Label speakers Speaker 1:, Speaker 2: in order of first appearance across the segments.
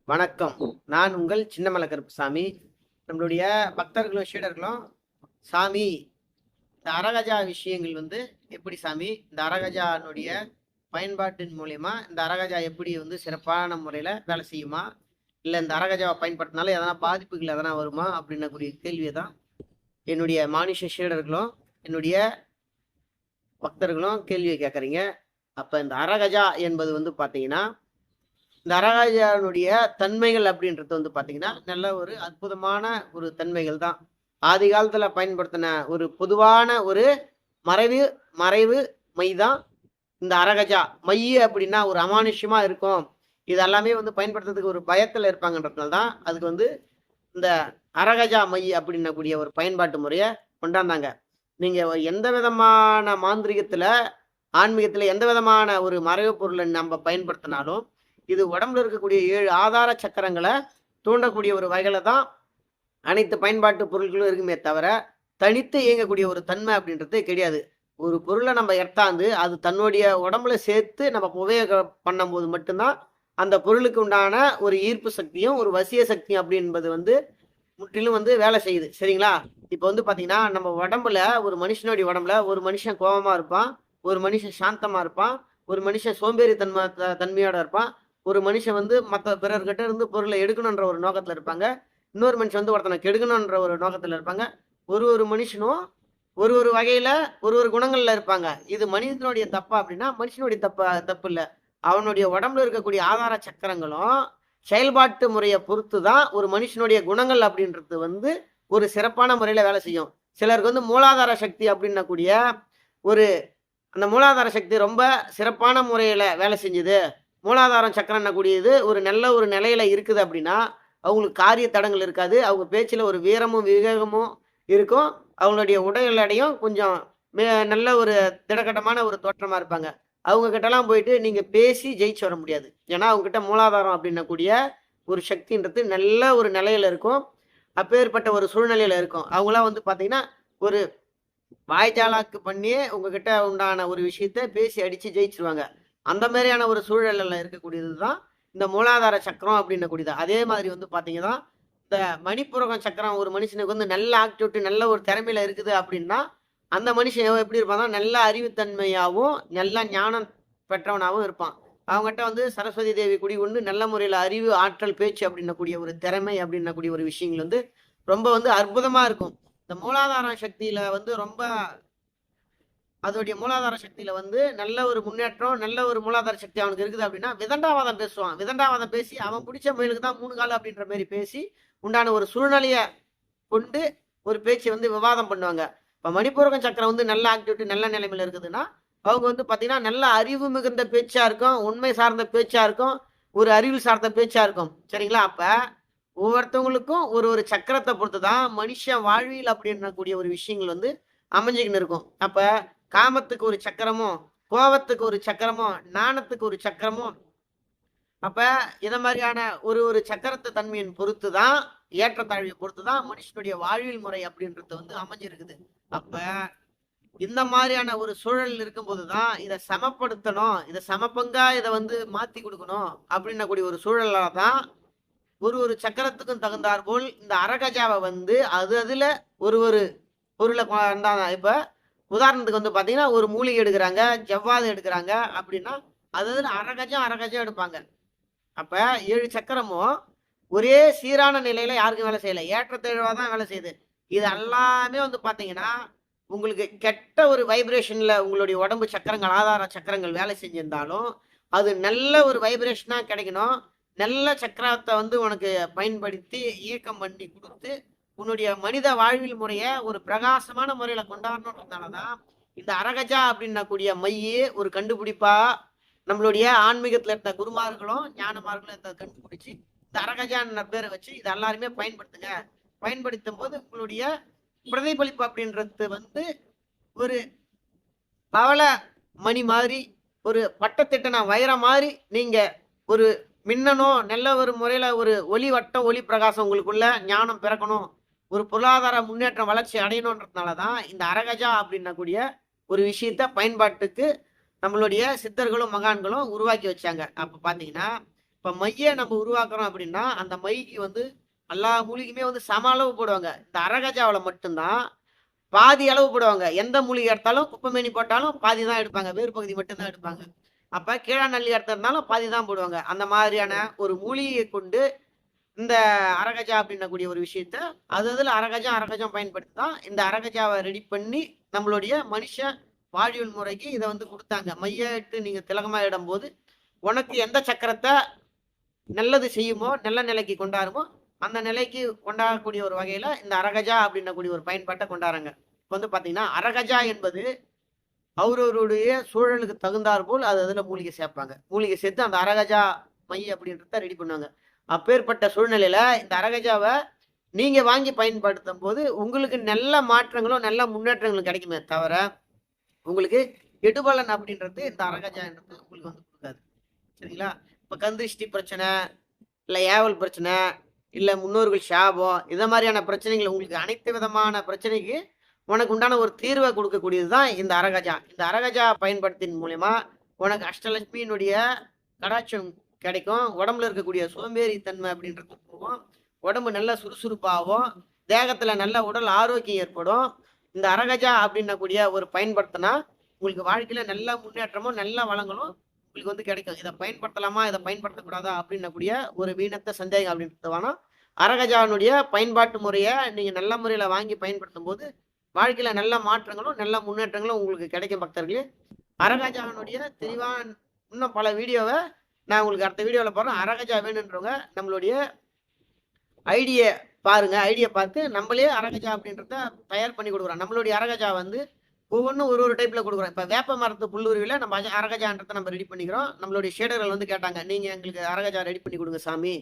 Speaker 1: வணக்கம். நான் உங்கள் சின்னமலை கருப்புசாமி. நம்மளுடைய பக்தர்களும் சீடர்களும், சாமி இந்த அரகஜா விஷயங்கள் எப்படி சாமி இந்த அரகஜானுடைய பயன்பாட்டின் மூலியமா இந்த அரகஜா எப்படி சிறப்பான முறையில் வேலை செய்யுமா, இல்லை இந்த அரகஜாவை பயன்படுத்தினால எதனா பாதிப்புகள் எதனா வருமா அப்படின்னக்கூடிய கேள்வியை தான் என்னுடைய மானுஷ சீடர்களும் என்னுடைய பக்தர்களும் கேள்வியை கேட்குறீங்க. அப்போ இந்த அரகஜா என்பது பார்த்தீங்கன்னா, இந்த அரகஜானுடைய தன்மைகள் அப்படின்றது பார்த்தீங்கன்னா நல்ல ஒரு அற்புதமான ஒரு தன்மைகள் தான். ஆதி காலத்துல பயன்படுத்தின ஒரு பொதுவான ஒரு மறைவு மறைவு மை தான் இந்த அரகஜா மை. அப்படின்னா ஒரு அமானுஷ்யமா இருக்கும், இது எல்லாமே பயன்படுத்துறதுக்கு ஒரு பயத்துல இருப்பாங்கன்றதுனால தான் அதுக்கு இந்த அரகஜா மை அப்படின்னக்கூடிய ஒரு பயன்பாட்டு முறையை கொண்டாந்தாங்க. நீங்க எந்த விதமான மாந்திரிகத்துல ஆன்மீகத்துல எந்த விதமான ஒரு மறைவு பொருளை நம்ம பயன்படுத்தினாலும் இது உடம்புல இருக்கக்கூடிய 7 ஆதார சக்கரங்களை தூண்டக்கூடிய ஒரு வகையில தான் அனைத்து பயன்பாட்டு பொருட்களும் இருக்குமே தவிர தனித்து இயங்கக்கூடிய ஒரு தன்மை அப்படின்றது கிடையாது. ஒரு பொருளை நம்ம எடுத்தாந்து அது தன்னுடைய உடம்புல சேர்த்து நம்ம உபயோகம் பண்ணும்போது மட்டும்தான் அந்த பொருளுக்கு உண்டான ஒரு ஈர்ப்பு சக்தியும் ஒரு வசிய சக்தியும் அப்படின்பது முற்றிலும் வேலை செய்யுது. சரிங்களா? இப்போ பார்த்தீங்கன்னா நம்ம உடம்புல ஒரு மனுஷனுடைய உடம்புல ஒரு மனுஷன் கோபமா இருப்பான், ஒரு மனுஷன் சாந்தமா இருப்பான், ஒரு மனுஷன் சோம்பேறி தன்மையோட இருப்பான், ஒரு மனுஷன் மற்ற பிறர்கிட்ட இருந்து பொருளை எடுக்கணுன்ற ஒரு நோக்கத்துல இருப்பாங்க, இன்னொரு மனுஷன் ஒருத்தனை கெடுக்கணுன்ற ஒரு நோக்கத்துல இருப்பாங்க. ஒரு மனுஷனும் ஒரு வகையில ஒரு குணங்கள்ல இருப்பாங்க. இது மனிதனுடைய தப்பா அப்படின்னா மனுஷனுடைய தப்பு இல்லை. அவனுடைய உடம்புல இருக்கக்கூடிய ஆதார சக்கரங்களும் செயல்பாட்டு முறையை பொறுத்து தான் ஒரு மனுஷனுடைய குணங்கள் அப்படின்றது ஒரு சிறப்பான முறையில வேலை செய்யும். சிலருக்கு மூலாதார சக்தி அப்படின்னக்கூடிய ஒரு அந்த மூலாதார சக்தி ரொம்ப சிறப்பான முறையில வேலை செஞ்சுது, மூலாதாரம் சக்கரம் கூடியது ஒரு நிலையில இருக்குது அப்படின்னா அவங்களுக்கு காரிய தடங்கள் இருக்காது, அவங்க பேச்சுல ஒரு வீரமும் விவேகமும் இருக்கும், அவங்களுடைய உடல் எடையும் கொஞ்சம் நல்ல ஒரு திடக்கட்டமான ஒரு தோற்றமா இருப்பாங்க. அவங்க கிட்டலாம் போயிட்டு நீங்க பேசி ஜெயிச்சு வர முடியாது. ஏன்னா அவங்க கிட்ட மூலாதாரம் அப்படின்னக்கூடிய ஒரு சக்தின்றது நல்ல ஒரு நிலையில இருக்கும், அப்பேற்பட்ட ஒரு சூழ்நிலையில இருக்கும். அவங்களாம் பாத்தீங்கன்னா ஒரு வாய்ஜாலாக்கு பண்ணியே உங்ககிட்ட உண்டான ஒரு விஷயத்த பேசி அடிச்சு ஜெயிச்சிருவாங்க. அந்த மாதிரியான ஒரு சூழலில் இருக்கக்கூடியது தான் இந்த மூலாதார சக்கரம் அப்படின்னக்கூடியது. அதே மாதிரி பார்த்தீங்கன்னா இந்த மணிப்புரகம் சக்கரம் ஒரு மனுஷனுக்கு நல்ல ஆக்டிவிட்டி நல்ல ஒரு திறமையில இருக்குது அப்படின்னா அந்த மனுஷன் எப்படி இருப்பான்னா நல்ல அறிவுத்தன்மையாகவும் நல்ல ஞானம் பெற்றவனாகவும் இருப்பான். அவங்ககிட்ட சரஸ்வதி தேவி குடி கொண்டு நல்ல முறையில் அறிவு ஆற்றல் பேச்சு அப்படின்னக்கூடிய ஒரு திறமை அப்படின்னக்கூடிய ஒரு விஷயங்கள் ரொம்ப அற்புதமா இருக்கும். இந்த மூலாதார சக்தியில ரொம்ப அதோடைய மூலாதார சக்தியில நல்ல ஒரு முன்னேற்றம் நல்ல ஒரு மூலாதார சக்தி அவனுக்கு இருக்குது அப்படின்னா விதண்டாவாதம் பேசுவான். விதண்டாவாதம் பேசி அவன் பிடிச்ச முயலுக்கு தான் 3 கால் அப்படின்ற மாதிரி பேசி உண்டான ஒரு சூழ்நிலையை கொண்டு ஒரு பேச்சு விவாதம் பண்ணுவாங்க. இப்போ மணிப்பூரகம் சக்கரம் நல்ல ஆக்டிவிட்டி நல்ல நிலைமையில இருக்குதுன்னா அவங்க பார்த்தீங்கன்னா நல்ல அறிவு மிகுந்த பேச்சா இருக்கும், உண்மை சார்ந்த பேச்சா இருக்கும், ஒரு அறிவு சார்ந்த பேச்சா இருக்கும். சரிங்களா? அப்ப ஒவ்வொருத்தவங்களுக்கும் ஒரு சக்கரத்தை பொறுத்து தான் மனுஷன் வாழ்வியல் அப்படின்னக்கூடிய ஒரு விஷயங்கள் அமைஞ்சுக்கின்னு இருக்கும். அப்ப காமத்துக்கு ஒரு சக்கரமும் கோபத்துக்கு ஒரு சக்கரமும் நாணத்துக்கு ஒரு சக்கரமும், அப்ப இத மாதிரியான ஒரு சக்கரத்தை தன்மையின் பொறுத்து தான் ஏற்றத்தாழ்வை பொறுத்து தான் மனுஷனுடைய வாழ்வியல் முறை அப்படின்றது அமைஞ்சிருக்குது. அப்ப இந்த மாதிரியான ஒரு சூழல் இருக்கும்போது தான் இதை சமப்படுத்தணும், இதை சமப்பங்கா இதை மாத்தி கொடுக்கணும் அப்படின்னக்கூடிய ஒரு சூழலால தான் ஒரு சக்கரத்துக்கும் தகுந்தார் போல் இந்த அரகஜாவை அதுல ஒரு பொருளை இப்ப உதாரணத்துக்கு பாத்தீங்கன்னா ஒரு மூலிகை எடுக்கிறாங்க, ஜவ்வாது எடுக்கிறாங்க அப்படின்னா அது அரகஜம் எடுப்பாங்க. அப்ப 7 சக்கரமும் ஒரே சீரான நிலையில யாருக்கும் வேலை செய்யல, ஏற்றத்தாழ்வா தான் வேலை செய்யுது. இது எல்லாமே பாத்தீங்கன்னா உங்களுக்கு கெட்ட ஒரு வைப்ரேஷன்ல உங்களுடைய உடம்பு சக்கரங்கள் ஆதார சக்கரங்கள் வேலை செஞ்சிருந்தாலும் அது நல்ல ஒரு வைப்ரேஷனா கிடைக்கணும். நல்ல சக்கரத்தை உனக்கு பயன்படுத்தி இயக்கம் பண்ணி கொடுத்து உன்னுடைய மனித வாழ்வியல் முறையை ஒரு பிரகாசமான முறையில கொண்டாடணுன்றதுனாலதான் இந்த அரகஜா அப்படின்னக்கூடிய மையே ஒரு கண்டுபிடிப்பா நம்மளுடைய ஆன்மீகத்துல இருந்த குருமார்களும் ஞானமார்களும் இருந்த கண்டுபிடிச்சு இந்த அரகஜான்னு பேரை வச்சு இது எல்லாருமே பயன்படுத்துங்க. பயன்படுத்தும் போது உங்களுடைய பிரதிபலிப்பு அப்படின்றது ஒரு பவள மணி மாதிரி ஒரு பட்டத்திட்டன வைரம் மாதிரி நீங்க ஒரு மின்னணும், நல்ல ஒரு முறையில ஒரு ஒளி வட்டம் ஒளி பிரகாசம் உங்களுக்குள்ள ஞானம் பிறக்கணும், ஒரு பொருளாதார முன்னேற்றம் வளர்ச்சி அடையணுன்றதுனாலதான் இந்த அரகஜா அப்படின்னக்கூடிய ஒரு விஷயத்த பயன்பாட்டுக்கு நம்மளுடைய சித்தர்களும் மகான்களும் உருவாக்கி வச்சாங்க. அப்ப பாத்தீங்கன்னா இப்ப மைய நம்ம உருவாக்குறோம் அப்படின்னா அந்த மைக்கு வந்து எல்லா மூலிகையுமே வந்து சம அளவு போடுவாங்க. இந்த அரகஜாவுல மட்டும்தான் பாதி அளவு போடுவாங்க. எந்த மூலிகை எடுத்தாலும் குப்பைமேனி போட்டாலும் பாதி தான் எடுப்பாங்க. வேர் பகுதி மட்டும் தான் எடுப்பாங்க. அப்ப கீழாநெல்லி எடுத்திருந்தாலும் பாதி தான் போடுவாங்க. அந்த மாதிரியான ஒரு மூலிகையை கொண்டு இந்த அரகஜா அப்படின்னக்கூடிய ஒரு விஷயத்த அது அதுல அரகஜம் பயன்படுத்தி தான் இந்த அரகஜாவை ரெடி பண்ணி நம்மளுடைய மனுஷ வாழ்வியல் முறைக்கு இதை வந்து கொடுத்தாங்க. மையிட்டு நீங்க திலகமா இடும்போது உனக்கு எந்த சக்கரத்தை நல்லது செய்யுமோ நல்ல நிலைக்கு கொண்டாருமோ அந்த நிலைக்கு கொண்டாடக்கூடிய ஒரு வகையில இந்த அரகஜா அப்படின்னக்கூடிய ஒரு பயன்பாட்டை கொண்டாடுறாங்க. இப்ப வந்து பாத்தீங்கன்னா அரகஜா என்பது அவரவருடைய சூழலுக்கு தகுந்தாற் போல் அது அதுல மூலிகை சேர்ப்பாங்க. மூலிகை சேர்த்து அந்த அரகஜா மை அப்படின்றத ரெடி பண்ணுவாங்க. அப்பேற்பட்ட சூழ்நிலையில இந்த அரகஜாவை நீங்க வாங்கி பயன்படுத்தும் போது உங்களுக்கு நல்ல மாற்றங்களும் நல்ல முன்னேற்றங்களும் கிடைக்குமே தவிர உங்களுக்கு கெடுபலன் அப்படின்றது இந்த அரகஜான்றது உங்களுக்கு வந்து கொடுக்காது. சரிங்களா? இப்ப கந்திஷ்டி பிரச்சனை, இல்ல ஏவல் பிரச்சனை, இல்ல முன்னோர்கள் சாபம், இத மாதிரியான பிரச்சனைகள் உங்களுக்கு அனைத்து விதமான பிரச்சனைக்கு உனக்கு உண்டான ஒரு தீர்வை கொடுக்கக்கூடியது தான் இந்த அரகஜா. இந்த அரகஜா பயன்படுத்தின் மூலியமா உனக்கு அஷ்டலட்சுமியினுடைய கடாட்சம் கிடைக்கும். உடம்புல இருக்கக்கூடிய சோம்பேறித்தன்மை அப்படின்றது போகும். உடம்பு நல்ல சுறுசுறுப்பாகும். தேகத்துல நல்ல உடல் ஆரோக்கியம் ஏற்படும். இந்த அரகஜா அப்படின்னக்கூடிய ஒரு பயன்படுத்தினா உங்களுக்கு வாழ்க்கையில நல்ல முன்னேற்றமும் நல்ல வளங்களும் உங்களுக்கு வந்து கிடைக்கும். இதை பயன்படுத்தலாமா இதை பயன்படுத்தக்கூடாதா அப்படின்னக்கூடிய ஒரு வீணத்த சந்தேகம் அப்படின்றது வேணாம். அரகஜானுடைய பயன்பாட்டு முறையை நீங்க நல்ல முறையில வாங்கி பயன்படுத்தும் போது வாழ்க்கையில நல்ல மாற்றங்களும் நல்ல முன்னேற்றங்களும் உங்களுக்கு கிடைக்கும் பக்தர்களே. அரகஜானுடைய தெளிவான இன்னும் பல வீடியோவை நான் உங்களுக்கு அடுத்த வீடியோவில் போடுறேன். அரகஜா வேணுன்றவங்க நம்மளுடைய ஐடியை பாருங்க. ஐடியா பார்த்து நம்மளே அரகஜா அப்படின்றத தயார் பண்ணி கொடுக்குறோம். நம்மளுடைய அரகஜா வந்து ஒவ்வொன்றும் ஒரு ஒரு டைப்ல கொடுக்குறோம். இப்போ வேப்ப மரத்து புல்லுருவில நம்ம அரகஜான்றதை நம்ம ரெடி பண்ணிக்கிறோம். நம்மளுடைய ஷேடர்கள் வந்து கேட்டாங்க, நீங்க எங்களுக்கு அரகஜா ரெடி பண்ணி கொடுங்க சாமி,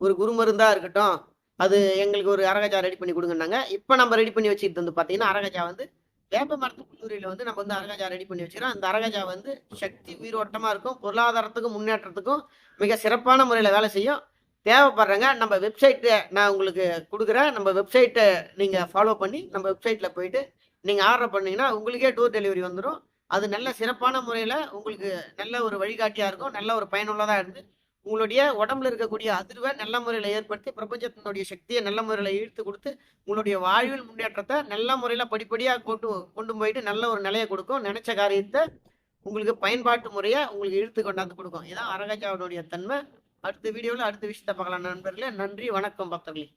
Speaker 1: ஒரு குருமருந்தா இருக்கட்டும், அது எங்களுக்கு ஒரு அரகஜா ரெடி பண்ணி கொடுங்கன்னாங்க. இப்போ நம்ம ரெடி பண்ணி வச்சுக்கிட்டு வந்து பார்த்தீங்கன்னா அரகஜா வந்து வேப்ப மரத்து புல்லுரியில வந்து நம்ம வந்து அரகஜா ரெடி பண்ணி வச்சுக்கிறோம். அந்த அரகஜா வந்து சக்தி உயிரோட்டமா இருக்கும். பொருளாதாரத்துக்கும் முன்னேற்றத்துக்கும் மிக சிறப்பான முறையில் வேலை செய்யும். தேவைப்படுறங்க நம்ம வெப்சைட்டை நான் உங்களுக்கு கொடுக்குறேன். நம்ம வெப்சைட்டை நீங்க ஃபாலோ பண்ணி நம்ம வெப்சைட்ல போயிட்டு நீங்க ஆர்டர் பண்ணீங்கன்னா உங்களுக்கே டோர் டெலிவரி வந்துடும். அது நல்ல சிறப்பான முறையில் உங்களுக்கு நல்ல ஒரு வழிகாட்டியா இருக்கும். நல்ல ஒரு பயனுள்ளதா இருந்து உங்களுடைய உடம்புல இருக்கக்கூடிய அதிர்வை நல்ல முறையில் ஏற்படுத்தி பிரபஞ்சத்தினுடைய சக்தியை நல்ல முறையில் இழுத்து கொடுத்து உங்களுடைய வாழ்வில் முன்னேற்றத்தை நல்ல முறையில் படிப்படியாக கொண்டு போயிட்டு நல்ல ஒரு நிலையை கொடுக்கும். நினைச்ச காரியத்தை உங்களுக்கு பயன்பாட்டு முறையை உங்களுக்கு இழுத்து கொண்டாந்து கொடுக்கும். இதான் அரகஜாவுடைய தன்மை. அடுத்த வீடியோவில் அடுத்த விஷயத்தை பார்க்கலாம் நண்பர்களே. நன்றி, வணக்கம் பக்தர்களே.